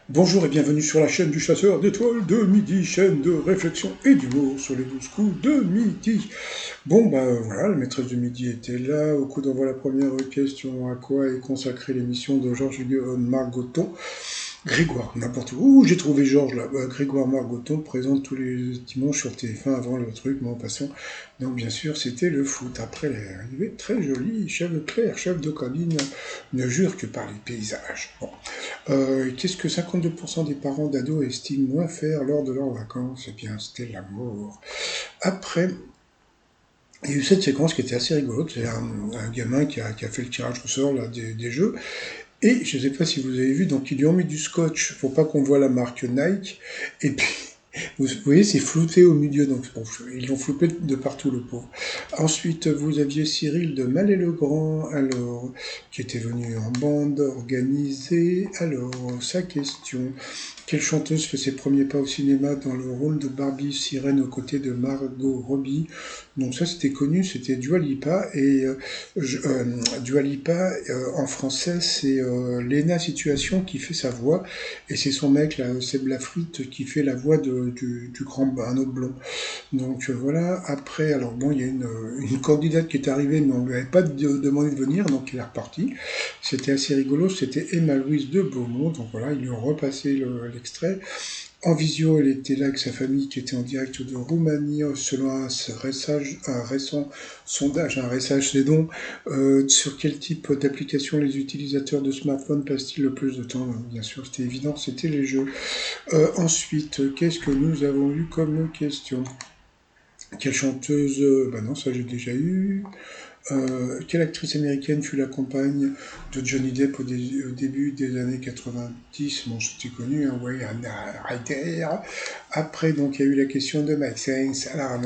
Bonjour et bienvenue sur la chaîne du chasseur d'étoiles de midi, chaîne de réflexion et d'humour sur les 12 coups de midi. Bon, voilà, la maîtresse de midi était là. Au coup d'envoi la première question, à quoi est consacrée l'émission de Georges Margoton? Grégoire, n'importe où. J'ai trouvé Georges là. Grégoire Margoton présente tous les dimanches sur TF1 avant le truc, mais en passant. Donc bien sûr, c'était le foot. Après l'arrivée très jolie, chef clair, chef de cabine, ne jure que par les paysages. Bon. Qu'est-ce que 52% des parents d'ados estiment moins faire lors de leurs vacances? Eh bien, c'était l'amour. Après, il y a eu cette séquence qui était assez rigolote. C'est un gamin qui a fait le tirage au sort là, des jeux. Et je ne sais pas si vous avez vu, donc ils lui ont mis du scotch pour pas qu'on voit la marque Nike. Et puis, vous voyez, c'est flouté au milieu, donc bon, ils l'ont flouté de partout, le pauvre. Ensuite, vous aviez Cyril de Mallet-le-Grand, alors, qui était venu en bande organisée. Alors, sa question. Quelle chanteuse fait ses premiers pas au cinéma dans le rôle de Barbie Sirène aux côtés de Margot Robbie? Donc ça c'était connu, c'était Dua Lipa et Dua Lipa en français c'est Lena Situation qui fait sa voix et c'est son mec là, Seb Lafrite qui fait la voix du grand un autre blond. Donc voilà, après alors bon il y a une candidate qui est arrivée mais on lui avait pas demandé de venir donc elle est repartie. C'était assez rigolo, c'était Emma Louise de Beaumont, donc voilà, ils lui ont repassé l'extrait. En visio, elle était là avec sa famille qui était en direct de Roumanie, selon un récent sondage, un récent c'est donc, sur quel type d'application les utilisateurs de smartphones passent-ils le plus de temps? Bien sûr, c'était évident, c'était les jeux. Ensuite, qu'est-ce que nous avons eu comme question? Quelle chanteuse? Bah non, ça j'ai déjà eu. Quelle actrice américaine fut la compagne de Johnny Depp au début des années 90? Bon, c'était connu, hein, ouais, Anna Ryder. Après, donc, il y a eu la question de Maxence. Alors,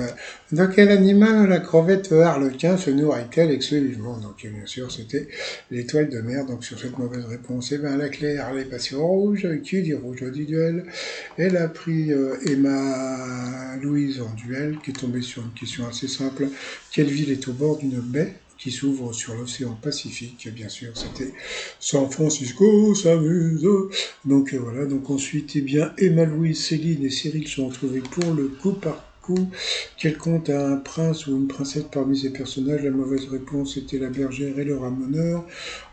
dans quel animal la crevette harlequin se nourrit-elle exclusivement? Donc, bien sûr, c'était l'étoile de mer. Donc, sur cette mauvaise réponse, eh ben, la Claire, elle est passée au rouge. Qui dit rouge dit duel? Elle a pris Emma Louise en duel, qui est tombée sur une question assez simple. Quelle ville est au bord d'une baie qui s'ouvre sur l'océan Pacifique? Bien sûr, c'était San Francisco s'amuse. Donc voilà, donc ensuite, eh bien, Emma Louise, Céline et Cyril sont retrouvés pour le coup par coup. Quel conte a un prince ou une princesse parmi ses personnages? La mauvaise réponse était la bergère et le ramoneur.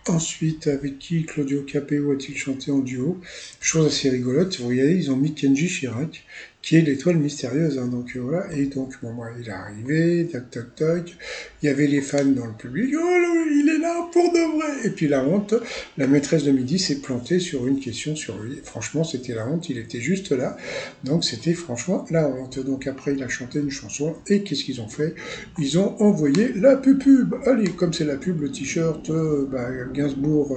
Ensuite, avec qui Claudio Capeo a-t-il chanté en duo? Chose assez rigolote, vous voyez, ils ont mis Kenji Chirac, qui est l'étoile mystérieuse, hein, donc voilà, et donc, bon, moi, il est arrivé, tac, tac, tac, il y avait les fans dans le public, oh là, il est là pour de vrai, et puis la honte, la maîtresse de midi s'est plantée sur une question sur lui, franchement, c'était la honte, il était juste là, donc c'était franchement la honte, donc après, il a chanté une chanson, et qu'est-ce qu'ils ont fait? Ils ont envoyé la pub, allez, comme c'est la pub, le t-shirt, Gainsbourg,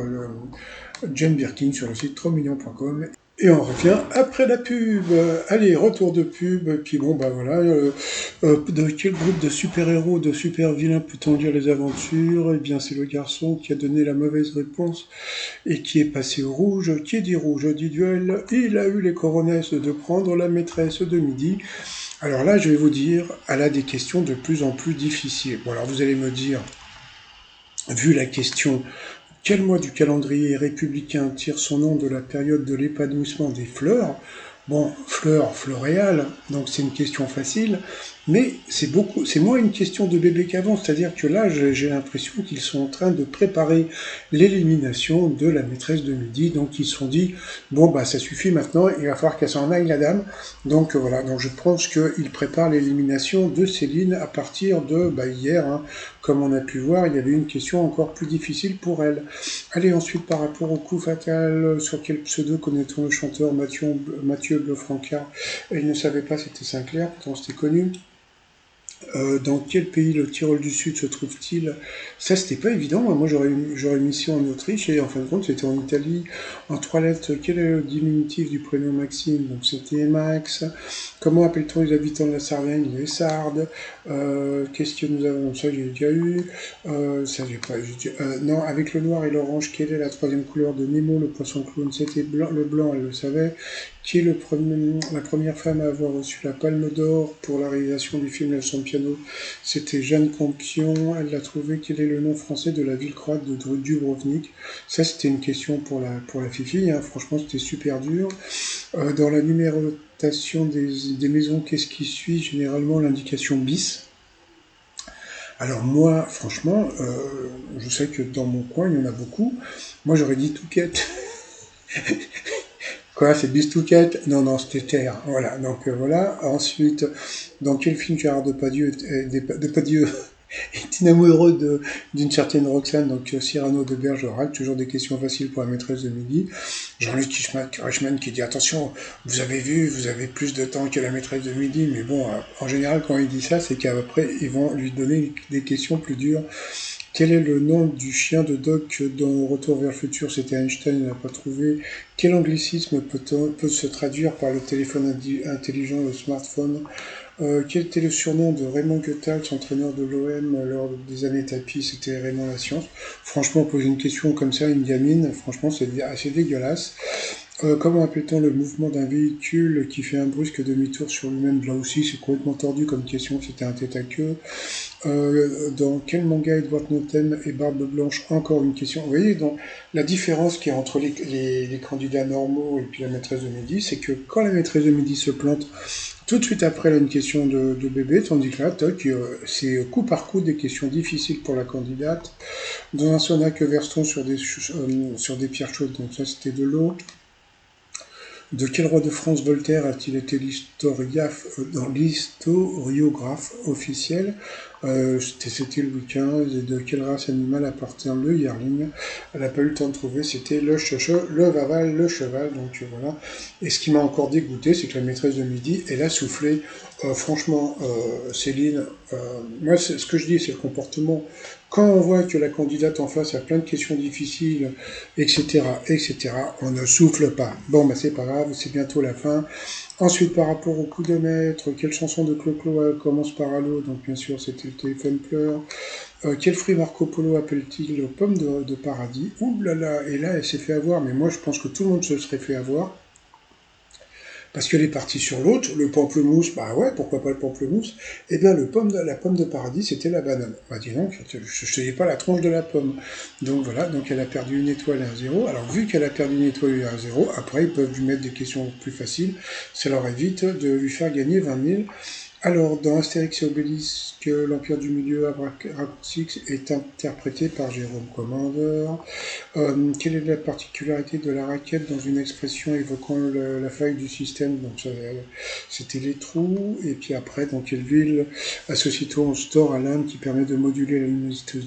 Jane Birkin sur le site 3millions.com. Et on revient après la pub. Allez, retour de pub. Puis bon, bah voilà. De quel groupe de super-héros, de super-vilains peut-on lire les aventures? Eh bien, c'est le garçon qui a donné la mauvaise réponse et qui est passé au rouge. Qui dit rouge dit duel. Il a eu les coronesses de prendre la maîtresse de midi. Alors là, je vais vous dire, elle a des questions de plus en plus difficiles. Bon, alors vous allez me dire, vu la question, quel mois du calendrier républicain tire son nom de la période de l'épanouissement des fleurs? Bon, fleurs, floréales, donc c'est une question facile, mais c'est moins une question de bébé qu'avant, c'est-à-dire que là, j'ai l'impression qu'ils sont en train de préparer l'élimination de la maîtresse de midi, donc ils se sont dit, bon, bah ça suffit maintenant, il va falloir qu'elle s'en aille, la dame, donc voilà, donc je pense qu'ils préparent l'élimination de Céline à partir de hier, hein. Comme on a pu voir, il y avait une question encore plus difficile pour elle. Allez, ensuite, par rapport au coup fatal, sur quel pseudo connaît-on le chanteur Mathieu Blefrancard? Elle ne savait pas, c'était Sinclair, pourtant c'était connu. Dans quel pays le Tyrol du Sud se trouve-t-il? Ça, c'était pas évident. Moi, j'aurais mis ça en Autriche et en fin de compte, c'était en Italie. En trois lettres, quel est le diminutif du prénom Maxime? Donc, c'était Max. Comment appelle-t-on les habitants de la Sardaigne? Les Sardes. Qu'est-ce que nous avons? Ça, j'ai déjà eu. Ça, j'ai pas. Non, avec le noir et l'orange, quelle est la troisième couleur de Nemo, le poisson clown? C'était blanc, le blanc, elle le savait. Qui est la première femme à avoir reçu la Palme d'Or pour la réalisation du film La piano, c'était Jeanne Campion. Elle a trouvé quel est le nom français de la ville croate de Dubrovnik. Ça, c'était une question pour la Fifi, hein. Franchement, c'était super dur. Dans la numérotation des maisons, qu'est-ce qui suit? Généralement, l'indication bis. Alors moi, franchement, je sais que dans mon coin, il y en a beaucoup. Moi, j'aurais dit Touquette. Quoi, c'est Bistouquette? Non, non, c'était Terre. Voilà, donc voilà. Ensuite, dans quel film Gérard Depardieu est amoureux d'une certaine Roxane, donc Cyrano de Bergerac? Toujours des questions faciles pour la maîtresse de midi. Jean-Luc Reichmann qui dit attention, vous avez vu, vous avez plus de temps que la maîtresse de midi, mais bon, en général, quand il dit ça, c'est qu'après, ils vont lui donner des questions plus dures. Quel est le nom du chien de Doc dans Retour vers le futur? C'était Einstein, il n'a pas trouvé. Quel anglicisme peut se traduire par le téléphone intelligent, le smartphone? Quel était le surnom de Raymond Goethals, entraîneur de l'OM lors des années tapis? C'était Raymond la science. Franchement, poser une question comme ça à une gamine, franchement, c'est assez dégueulasse. Comment appelle-t-on le mouvement d'un véhicule qui fait un brusque demi-tour sur lui-même? Là aussi, c'est complètement tordu comme question, c'était un tête à queue. Dans quel manga Edward Norton et Barbe Blanche? Encore une question. Vous voyez, donc, la différence qu'il y a entre les candidats normaux et puis la maîtresse de midi, c'est que quand la maîtresse de midi se plante, tout de suite après, elle a une question de bébé, tandis que là, toc, c'est coup par coup des questions difficiles pour la candidate. Dans un sauna que verse-t-on sur des pierres chaudes? Donc ça, c'était de l'eau. De quel roi de France Voltaire a-t-il été l'historiographe officiel? C'était Louis XV. Et de quelle race animale appartient le yearling? Elle n'a pas eu le temps de trouver, c'était le Vaval, le cheval, donc voilà. Et ce qui m'a encore dégoûté, c'est que la maîtresse de midi, elle a soufflé. Franchement, Céline, moi, ce que je dis, c'est le comportement. Quand on voit que la candidate en face a plein de questions difficiles, etc., etc., on ne souffle pas. Bon, bah c'est pas grave, c'est bientôt la fin. Ensuite, par rapport au coup de maître, quelle chanson de Clo-Clo commence par Allo? Donc bien sûr, c'était le téléphone pleure. Quel fruit Marco Polo appelle-t-il pomme de paradis? Ouh là là, et là, elle s'est fait avoir, mais moi je pense que tout le monde se serait fait avoir. Parce qu'elle est partie sur l'autre, le pamplemousse, bah ouais, pourquoi pas le pamplemousse? Eh bien, la pomme de paradis, c'était la banane. Bah dis donc, je te dis pas la tronche de la pomme. Donc voilà, donc elle a perdu une étoile et un zéro. Alors vu qu'elle a perdu une étoile et un zéro, après ils peuvent lui mettre des questions plus faciles. Ça leur évite de lui faire gagner 20 000. Alors, dans Astérix et Obélisque, l'Empire du Milieu, Abraxix est interprété par Jérôme Commandeur. Quelle est la particularité de la raquette dans une expression évoquant la faille du système? Donc, c'était les trous. Et puis après, dans quelle ville associe-t-on au store à l'Inde qui permet de moduler la luminosité?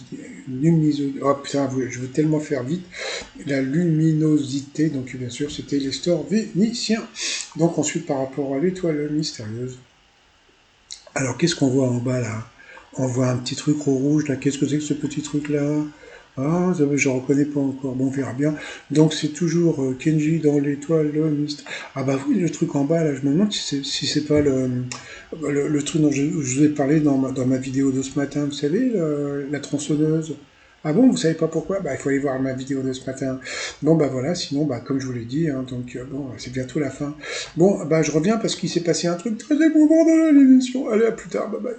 Oh putain, je veux tellement faire vite. La luminosité, donc bien sûr, c'était les stores vénitiens. Donc ensuite, par rapport à l'étoile mystérieuse. Alors, qu'est-ce qu'on voit en bas là? On voit un petit truc rouge là. Qu'est-ce que c'est que ce petit truc là? Ah, je reconnais pas encore. Bon, on verra bien. Donc, c'est toujours Kenji dans l'étoile mystère. Ah bah oui, le truc en bas là, je me demande si c'est pas le truc dont je vous ai parlé dans ma vidéo de ce matin. Vous savez, la tronçonneuse. Ah bon, vous savez pas pourquoi? Bah, il faut aller voir ma vidéo de ce matin. Bon, bah voilà, sinon, bah, comme je vous l'ai dit, hein, donc, bon, c'est bientôt la fin. Bon, bah, je reviens parce qu'il s'est passé un truc très émouvant dans l'émission. Allez, à plus tard, bye bye.